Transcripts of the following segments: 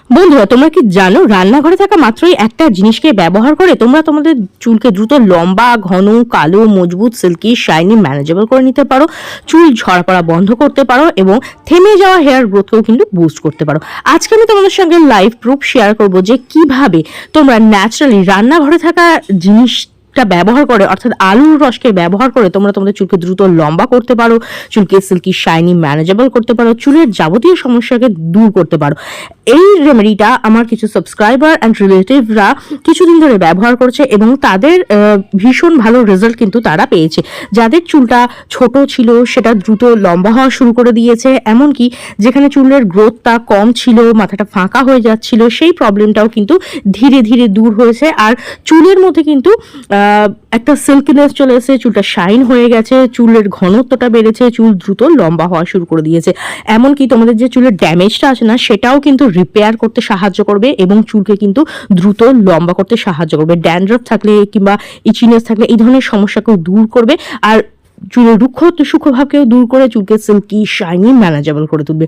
বন্ধুরা, তোমরা কি জানো রান্নাঘরে থাকা মাত্রই একটা জিনিসকে ব্যবহার করে তোমরা তোমাদের চুলকে দ্রুত লম্বা, ঘন, কালো, মজবুত, সিল্কি, শাইনি, ম্যানেজেবল করে নিতে পারো। চুল ঝরা পড়া বন্ধ করতে পারো এবং থেমে যাওয়া হেয়ার গ্রোথকেও কিন্তু বুস্ট করতে পারো। আজকে আমি তোমাদের সঙ্গে লাইভ প্রুফ শেয়ার করব যে কিভাবে তোমরা ন্যাচারালি রান্নাঘরে থাকা জিনিস ব্যবহার করে, অর্থাৎ আলুর রসকে ব্যবহার করে তোমরা তোমাদের চুলকে দ্রুত লম্বা করতে পারো, চুলকে সিল্কি, শাইনি, ম্যানেজেবল করতে পারো, চুলের যাবতীয় সমস্যাকে দূর করতে পারো। এই রেমেডিটা আমার কিছু সাবস্ক্রাইবার অ্যান্ড রিলেটিভরা কিছুদিন ধরে ব্যবহার করছে এবং তাদের ভীষণ ভালো রেজাল্ট কিন্তু তারা পেয়েছে। যাদের চুলটা ছোট ছিল সেটা দ্রুত লম্বা হওয়া শুরু করে দিয়েছে, এমনকি যেখানে চুলের গ্রোথটা কম ছিল, মাথাটা ফাঁকা হয়ে যাচ্ছিল, সেই প্রবলেমটাও কিন্তু ধীরে ধীরে দূর হয়েছে। আর চুলের মধ্যে কিন্তু একটা সিল্কিনেস চলে এসেছে, চুলটা শাইন হয়ে গেছে, চুলের ঘনত্বটা বেড়েছে, চুল দ্রুত লম্বা হওয়া শুরু করে দিয়েছে। এমনকি তোমাদের যে চুলের ড্যামেজটা আছে না, সেটাও কিন্তু রিপেয়ার করতে সাহায্য করবে এবং চুলকে কিন্তু দ্রুত লম্বা করতে সাহায্য করবে। ড্যান্ড্রফ থাকলে কিংবা ইচিনেস থাকলে এই ধরনের সমস্যাকেও দূর করবে, আর চুলের রুক্ষ সূক্ষ্মভাবকেও দূর করে চুলকে সিল্কি, শাইনি, ম্যানেজেবল করে তুলবে।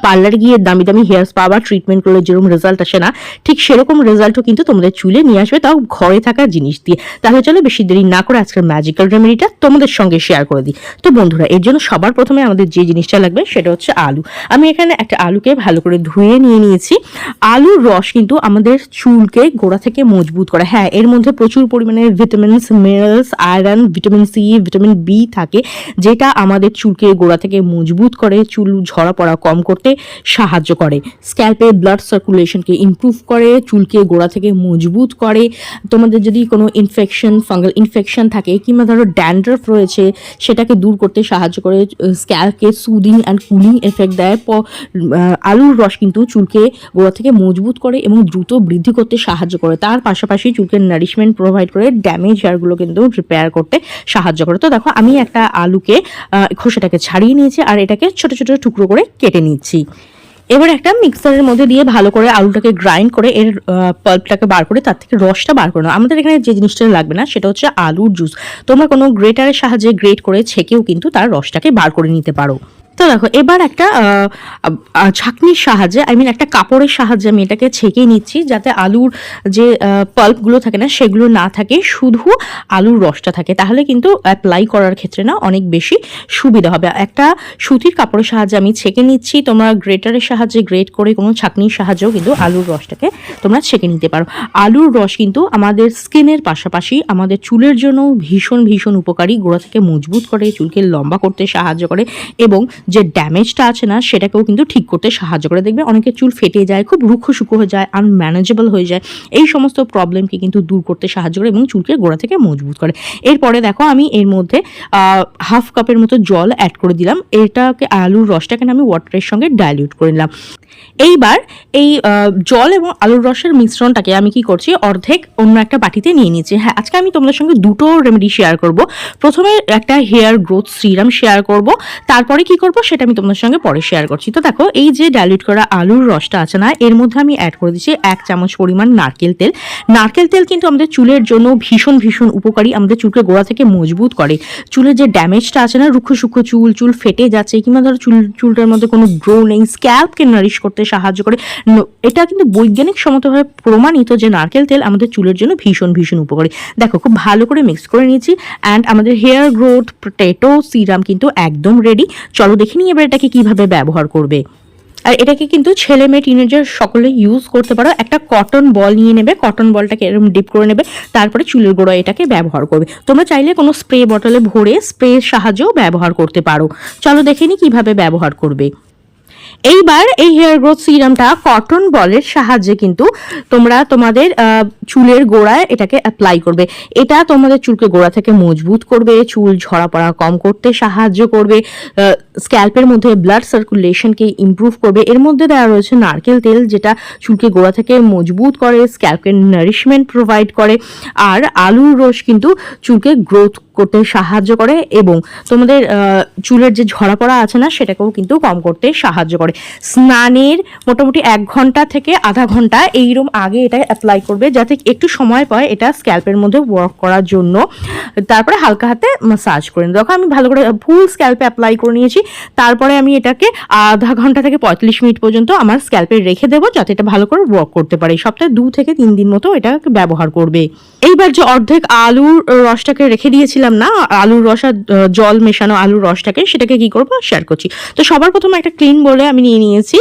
পার্লারে গিয়ে দামি দামি হেয়ার স্পা বা ট্রিটমেন্ট করলে যেরকম রেজাল্ট আসে না, ঠিক সেরকম রেজাল্টও কিন্তু তোমাদের চুলে নিয়ে আসবে, তাও ঘরে থাকা জিনিস দিয়ে। তাহলে চলো বেশি দেরি না করে আজকের ম্যাজিক্যাল রেমেডিটা তোমাদের সঙ্গে শেয়ার করে দিই। তো বন্ধুরা, এর জন্য সবার প্রথমে আমাদের যে জিনিসটা লাগবে সেটা হচ্ছে আলু। আমি এখানে একটা আলুকে ভালো করে ধুয়ে নিয়ে নিয়েছি। আলুর রস কিন্তু আমাদের চুলকে গোড়া থেকে মজবুত করে। হ্যাঁ, এর মধ্যে প্রচুর পরিমাণে vitamins, minerals, iron, vitamin C, vitamin B থাকে, যেটা আমাদের চুলকে গোড়া থেকে মজবুত করে, চুল ঝরা পড়া কম করতে সাহায্য করে, স্ক্যাল্পে ব্লাড সার্কুলেশনকে ইমপ্রুভ করে, চুলকে গোড়া থেকে মজবুত করে। তোমাদের যদি কোনো ইনফেকশন, ফাঙ্গাল ইনফেকশন থাকে কিংবা ধরো ড্যান্ড্রফ রয়েছে, সেটাকে দূর করতে সাহায্য করে, স্ক্যাল্পকে সুদিং অ্যান্ড কুলিং এফেক্ট দেয়। আলুর রস কিন্তু চুলকে গোড়া থেকে মজবুত করে এবং দ্রুত বৃদ্ধি করতে সাহায্য করে। তার পাশাপাশি চুলকে নারিশমেন্ট প্রোভাইড করে, ড্যামেজ হেয়ারগুলো কিন্তু রিপেয়ার করতে সাহায্য করে। তো দেখো, আমি একটা আলুকে খোসাটাকে ছাড়িয়ে নিয়েছি আর এটাকে ছোট ছোট টুকরো করে কেটে নিচ্ছি। এবার একটা মিক্সারের মধ্যে দিয়ে ভালো করে আলুটাকে গ্রাইন্ড করে এর পাল্পটাকে বার করে তার থেকে রসটা বার করে নাও। আমাদের এখানে যে জিনিসটা লাগবে না সেটা হচ্ছে আলুর জুস। তোমরা কোনো গ্রেটারের সাহায্যে গ্রেট করে ছেঁকেও কিন্তু তার রসটাকে বার করে নিতে পারো। তো দেখো, এবার একটা ছাঁকনির সাহায্যে, একটা কাপড়ের সাহায্যে আমি এটাকে ছেঁকে নিচ্ছি, যাতে আলুর যে পাল্পগুলো থাকে না সেগুলো না থাকে, শুধু আলুর রসটা থাকে। তাহলে কিন্তু অ্যাপ্লাই করার ক্ষেত্রে না অনেক বেশি সুবিধা হবে। একটা সুতির কাপড়ের সাহায্যে আমি ছেঁকে নিচ্ছি। তোমরা গ্রেটারের সাহায্যে গ্রেট করে কোনো ছাঁকনির সাহায্যেও কিন্তু আলুর রসটাকে তোমরা ছেঁকে নিতে পারো। আলুর রস কিন্তু আমাদের স্কিনের পাশাপাশি আমাদের চুলের জন্য ভীষণ ভীষণ উপকারী। গোড়া থেকে মজবুত করে, চুলকে লম্বা করতে সাহায্য করে এবং যে ড্যামেজটা আছে না সেটাকেও কিন্তু ঠিক করতে সাহায্য করে। দেখবে অনেকের চুল ফেটে যায়, খুব রুক্ষ সূক্ষ্ম হয়ে যায়, আনম্যানেজেবল হয়ে যায়। এই সমস্ত প্রবলেমকে কিন্তু দূর করতে সাহায্য করে এবং চুলকে গোড়া থেকে মজবুত করে। এরপরে দেখো, আমি এর মধ্যে হাফ কাপের মতো জল অ্যাড করে দিলাম। এটাকে, আলুর রসটাকে আমি ওয়াটারের সঙ্গে ডাইলিউট করে নিলাম। এইবার এই জল এবং আলুর রসের মিশ্রণটাকে আমি কি করছি, অর্ধেক অন্য একটা বাটিতে নিয়ে নিয়েছি। হ্যাঁ, আজকে আমি তোমাদের সঙ্গে দুটো রেমেডি শেয়ার করব। প্রথমে একটা হেয়ার গ্রোথ সিরাম শেয়ার করব, তারপরে কি করব সেটা আমি তোমাদের সঙ্গে পরে শেয়ার করছি। তো দেখো, এই যে ডাইলিউট করা আলুর রসটা আছে না, এর মধ্যে আমি অ্যাড করে দিচ্ছি 1 চামচ পরিমাণ নারকেল তেল। নারকেল তেল কিন্তু আমাদের চুলের জন্য ভীষণ ভীষণ উপকারী। আমাদের চুলকে গোড়া থেকে মজবুত করে। চুলের যে ড্যামেজটা আছে না, রুক্ষ সূক্ষ্ম চুল ফেটে যাচ্ছে কিংবা ধরো চুলটার মধ্যে কোনো গ্রো নেই, স্ক্যাল্পকে নারিশ করতে সাহায্য করে। এটা কিন্তু বৈজ্ঞানিক সম্মতভাবে প্রমাণিত যে নারকেল তেল আমাদের চুলের জন্য ভীষণ ভীষণ উপকারী। দেখো, খুব ভালো করে মিক্স করে নিয়েছি অ্যান্ড আমাদের হেয়ার গ্রোথ পটেটো সিরাম কিন্তু একদম রেডি। চলো দেখে নিই এবার এটাকে কিভাবে ব্যবহার করবে। আর এটাকে কিন্তু ছেলে মেয়ে টিনেজার সকলে ইউজ করতে পারো। একটা কটন বল নিয়ে নেবে, কটন বলটাকে এরকম ডিপ করে নেবে, তারপরে চুলের গোড়ায় এটাকে ব্যবহার করবে। তোমরা চাইলে কোনো স্প্রে বটলে ভরে স্প্রের সাহায্যেও ব্যবহার করতে পারো। চলো দেখে নিই কিভাবে ব্যবহার করবে। এইবার এই হেয়ার গ্রোথ সিরামটা কটন বলের সাহায্যে কিন্তু তোমরা তোমাদের চুলের গোড়ায় এটাকে অ্যাপ্লাই করবে। এটা তোমাদের চুলকে গোড়া থেকে মজবুত করবে, চুল ঝরা পড়া কম করতে সাহায্য করবে, স্ক্যাল্পের মধ্যে ব্লাড সার্কুলেশনকে ইমপ্রুভ করবে। এর মধ্যে দেওয়া রয়েছে নারকেল তেল, যেটা চুলকে গোড়া থেকে মজবুত করে, স্ক্যাল্পকে নারিশমেন্ট প্রোভাইড করে। আর আলুর রস কিন্তু চুলকে গ্রোথ করতে সাহায্য করে এবং তোমাদের চুলের যে ঝরা পড়া আছে না সেটাকেও কিন্তু কম করতে সাহায্য করে। স্নানের মোটামুটি 1 ঘন্টা থেকে আধা ঘন্টা এইরকম আগে এটা অ্যাপ্লাই করবে, যাতে একটু সময় পায় এটা স্ক্যাল্পের মধ্যে ওয়ার্ক করার জন্য। তারপরে হালকা হাতে মাসাজ করে নিই। দেখো আমি ভালো করে ফুল স্ক্যাল্পে অ্যাপ্লাই করে নিয়েছি। তারপরে আমি এটাকে আধা ঘন্টা থেকে 45 মিনিট পর্যন্ত আমার স্ক্যাল্পে রেখে দেবো, যাতে এটা ভালো করে ওয়ার্ক করতে পারে। সপ্তাহে 2 থেকে 3 দিন মতো এটা ব্যবহার করবে। এইবার যে অর্ধেক আলুর রসটাকে রেখে দিয়েছিলাম না, আলুর রস আর জল মেশানো আলুর রসটাকে, সেটাকে কি করবো শেয়ার করছি। তো সবার প্রথমে একটা ক্লিন বলে আমি নিয়ে নিয়েছি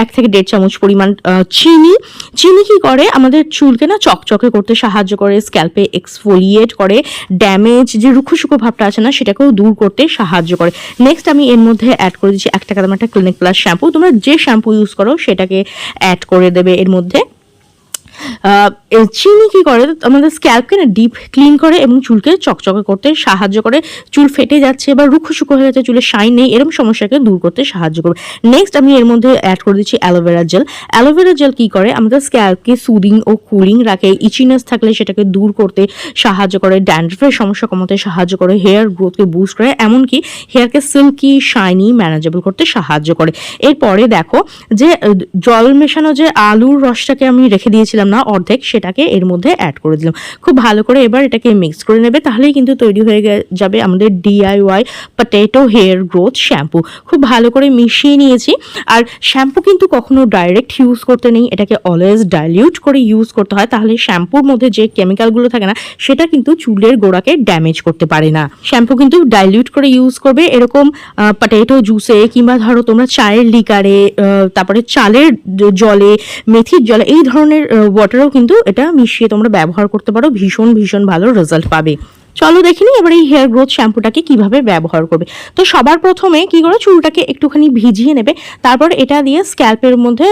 1 থেকে 1.5 চামচ পরিমাণ চিনি। চিনি কি করে, আমাদের চুলকে না চকচকে করতে সাহায্য করে, স্ক্যাল্পে এক্সফোলিয়েট করে, ড্যামেজ যে রুক্ষ শুকো ভাবটা আছে না সেটাকেও দূর করতে সাহায্য করে। নেক্সট আমি এর মধ্যে অ্যাড করে দিচ্ছি 1 টাকা দামের একটা ক্লিনিক প্লাস শ্যাম্পু। তোমরা যে শ্যাম্পু ইউজ করো সেটাকে অ্যাড করে দেবে এর মধ্যে। চিনি কি করে, আমাদের স্ক্যাল্পকে না ডিপ ক্লিন করে এবং চুলকে চকচকে করতে সাহায্য করে। চুল ফেটে যাচ্ছে বা রুক্ষ শুকো হয়ে যাচ্ছে, চুলে শাইন নেই, এরকম সমস্যাকে দূর করতে সাহায্য করবে। নেক্সট আমি এর মধ্যে অ্যাড করে দিচ্ছি অ্যালোভেরা জেল। অ্যালোভেরা জেল কি করে, আমাদের স্ক্যাল্পকে সুদিং ও কুলিং রাখে, ইচিনেস থাকলে সেটাকে দূর করতে সাহায্য করে, ড্যান্ড্রফের সমস্যা কমাতে সাহায্য করে, হেয়ার গ্রোথকে বুস্ট করে, এমনকি হেয়ারকে সিল্কি শাইনি ম্যানেজেবল করতে সাহায্য করে। এরপরে দেখো যে জল মেশানো যে আলুর রসটাকে আমি রেখে দিয়েছিলাম না অর্ধেক, সেটাকে এর মধ্যে অ্যাড করে দিলাম। খুব ভালো করে এবার এটাকে মিক্স করে নেবে, তাহলেই কিন্তু তৈরি হয়ে যাবে আমাদের DIY potato hair growth shampoo. খুব ভালো করে মিশিয়ে নিয়েছি। আর শ্যাম্পু কিন্তু কখনো ডাইরেক্ট ইউজ করতে নেই, এটাকে অলওয়েজ ডাইলিউট করে ইউজ করতে হয়, তাহলে শ্যাম্পুর মধ্যে যে কেমিক্যালগুলো থাকে না সেটা কিন্তু চুলের গোড়াকে ড্যামেজ করতে পারে না। শ্যাম্পু কিন্তু ডাইলিউট করে ইউজ করবে, এরকম পটেটো জুসে কিংবা ধরো তোমরা চায়ের লিকারে, তারপরে চালের জলে, মেথির জলে, এই ধরনের ওয়াটারও কিন্তু এটা মিশিয়ে তোমরা ব্যবহার করতে পারো, ভীষণ ভীষণ ভালো রেজাল্ট পাবে। চলো দেখে নিই এবার এই হেয়ার গ্রোথ শ্যাম্পুটাকে কিভাবে ব্যবহার করবে। তো সবার প্রথমে কি করে, চুলটাকে একটুখানি ভিজিয়ে নেবে, তারপর এটা দিয়ে স্ক্যাল্পের মধ্যে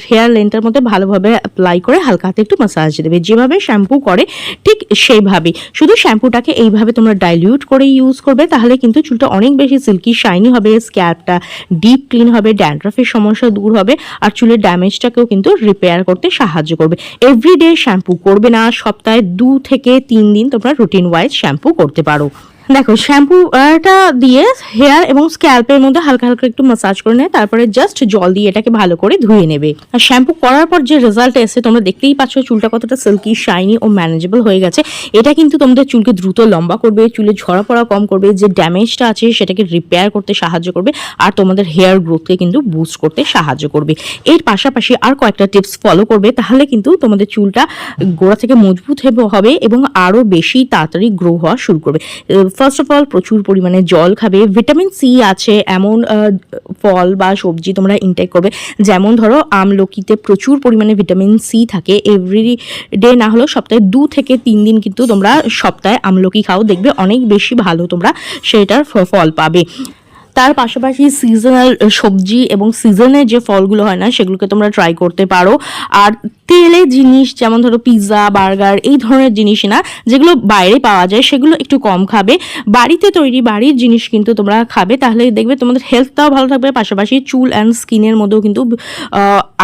হেয়ার লেন্থের মধ্যে ভালোভাবে অ্যাপ্লাই করে হালকা হাতে একটু মাসাজ দেবে, যেভাবে শ্যাম্পু করে ঠিক সেইভাবেই। শুধু শ্যাম্পুটাকে এইভাবে তোমরা ডাইলিউট করে ইউজ করবে, তাহলে কিন্তু চুলটা অনেক বেশি সিল্কি শাইনি হবে, স্ক্যাল্পটা ডিপ ক্লিন হবে, ড্যান্ড্রফের সমস্যা দূর হবে, আর চুলের ড্যামেজটাকেও কিন্তু রিপেয়ার করতে সাহায্য করবে। এভরিডে শ্যাম্পু করবে না, সপ্তাহে 2 থেকে 3 দিন তোমরা রুটিন ওয়াইজ শ্যাম্পু করতে পারো। দেখো শ্যাম্পুটা দিয়ে হেয়ার এবং স্ক্যাল্পের মধ্যে হালকা হালকা একটু মাসাজ করে নেয়, তারপরে জাস্ট জল দিয়ে এটাকে ভালো করে ধুয়ে নেবে। আর শ্যাম্পু করার পর যে রেজাল্ট এসে তোমরা দেখতেই পাচ্ছ, চুলটা কতটা সিল্কি শাইনি ও ম্যানেজেবল হয়ে গেছে। এটা কিন্তু তোমাদের চুলকে দ্রুত লম্বা করবে, চুলে ঝরা পড়া কম করবে, যে ড্যামেজটা আছে সেটাকে রিপেয়ার করতে সাহায্য করবে, আর তোমাদের হেয়ার গ্রোথকে কিন্তু বুস্ট করতে সাহায্য করবে। এর পাশাপাশি আর কয়েকটা টিপস ফলো করবে, তাহলে কিন্তু তোমাদের চুলটা গোড়া থেকে মজবুত হবে এবং আরও বেশি তাড়াতাড়ি গ্রো হওয়া শুরু করবে। ফার্স্ট অফ অল প্রচুর পরিমাণে জল খাবে, ভিটামিন সি আছে এমন ফল বা সবজি তোমরা ইনটেক করবে, যেমন ধরো আমলকিতে প্রচুর পরিমাণে ভিটামিন সি থাকে। এভরি ডে না হলেও সপ্তাহে 2 থেকে 3 দিন কিন্তু তোমরা সপ্তাহে আমলকি খাও, দেখবে অনেক বেশি ভালো তোমরা সেটার ফল পাবে। তার পাশাপাশি সিজনাল সবজি এবং সিজনের যে ফলগুলো হয় না সেগুলোকে তোমরা ট্রাই করতে পারো। আর তেলে জিনিস যেমন ধরো পিৎজা, বার্গার, এই ধরনের জিনিস না যেগুলো বাইরে পাওয়া যায় সেগুলো একটু কম খাবে। বাড়িতে তৈরি বাড়ির জিনিস কিন্তু তোমরা খাবে, তাহলে দেখবে তোমাদের হেলথটাও ভালো থাকবে, পাশাপাশি চুল অ্যান্ড স্কিনের মধ্যেও কিন্তু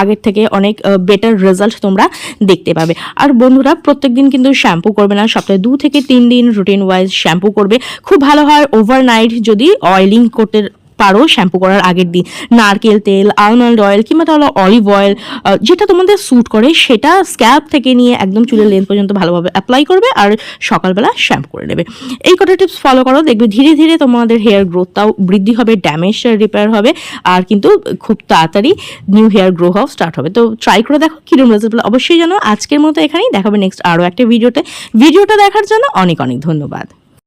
আগের থেকে অনেক বেটার রেজাল্ট তোমরা দেখতে পাবে। আর বন্ধুরা, প্রত্যেকদিন কিন্তু শ্যাম্পু করবে না, সপ্তাহে 2 থেকে 3 দিন রুটিন ওয়াইজ শ্যাম্পু করবে। খুব ভালো হয় ওভারনাইট যদি অয়েলিং করতে পারো শ্যাম্পু করার আগের দিন, নারকেল তেল, আলমন্ড অয়েল কিংবা তাহলে অলিভ অয়েল, যেটা তোমাদের স্যুট করে সেটা স্ক্যাল্প থেকে নিয়ে একদম চুলের লেন্থ পর্যন্ত ভালোভাবে অ্যাপ্লাই করবে, আর সকালবেলা শ্যাম্পু করে নেবে। এই কটা টিপস ফলো করো, দেখবে ধীরে ধীরে তোমাদের হেয়ার গ্রোথটাও বৃদ্ধি হবে, ড্যামেজটা রিপেয়ার হবে, আর কিন্তু খুব তাড়াতাড়ি নিউ হেয়ার গ্রো হওয়া স্টার্ট হবে। তো ট্রাই করে দেখো কিরকম রেজাল্ট অবশ্যই জানো। আজকের মতো এখানেই দেখাবে নেক্সট আরও একটা ভিডিওটা দেখার জন্য অনেক অনেক ধন্যবাদ।